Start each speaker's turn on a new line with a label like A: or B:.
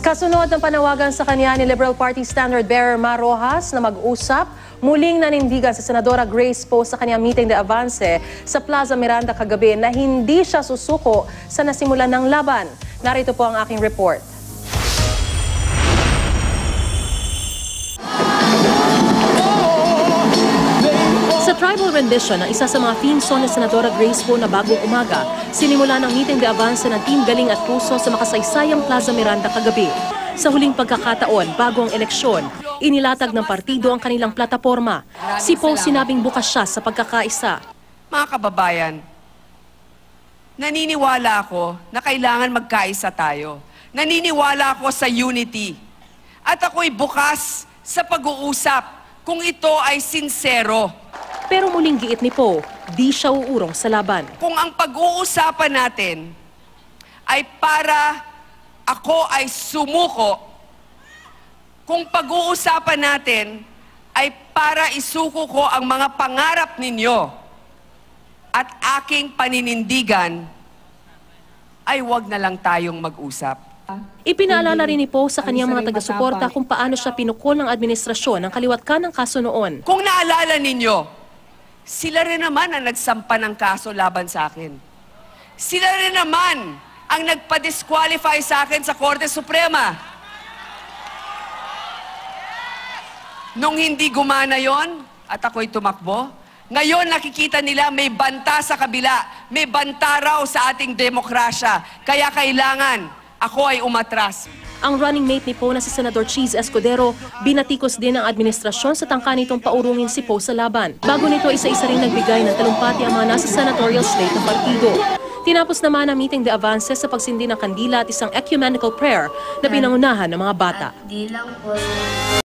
A: Kasunod ng panawagan sa kanya ni Liberal Party Standard Bearer Mar Rojas na mag-usap, muling nanindigan sa Senadora Grace Poe sa kanyang meeting de avance sa Plaza Miranda kagabi na hindi siya susuko sa nasimulan ng laban. Narito po ang aking report. Sa tribal rendition ng isa sa mga theme song ni Senadora Grace Poe na Bagong Umaga, sinimula ng meeting de avance ng Team Galing at Puso sa makasaysayang Plaza Miranda kagabi. Sa huling pagkakataon, bago ang eleksyon, inilatag ng partido ang kanilang plataporma. Si Poe sinabing bukas siya sa pagkakaisa.
B: Mga kababayan, naniniwala ako na kailangan magkaisa tayo. Naniniwala ako sa unity. At ako'y bukas sa pag-uusap kung ito ay sincero.
A: Pero muling giit ni Poe, di siya uurong sa laban.
B: Kung ang pag-uusapan natin ay para ako ay sumuko, kung pag-uusapan natin ay para isuko ko ang mga pangarap ninyo at aking paninindigan, ay wag na lang tayong mag-usap.
A: Ipinaalala rin ni Poe sa kanyang mga taga-suporta kung paano siya pinukol ng administrasyon ng kaliwat kanang kaso noon.
B: Kung naalala ninyo, sila rin naman ang nagsampa ng kaso laban sa akin. Sila rin naman ang nagpa-disqualify sa akin sa Korte Suprema. Nung hindi gumana yon at ako'y tumakbo, ngayon nakikita nila may banta sa kabila, may banta raw sa ating demokrasya. Kaya kailangan ako ay umatras.
A: Ang running mate ni Poe na si Senador Cheese Escudero, binatikos din ng administrasyon sa tangka nitong paurungin si Poe sa laban. Bago nito, isa-isa ring nagbigay ng talumpati ang mga nasa senatorial slate ng partido. Tinapos naman ang meeting de avance sa pagsindi ng kandila at isang ecumenical prayer na pinangunahan ng mga bata.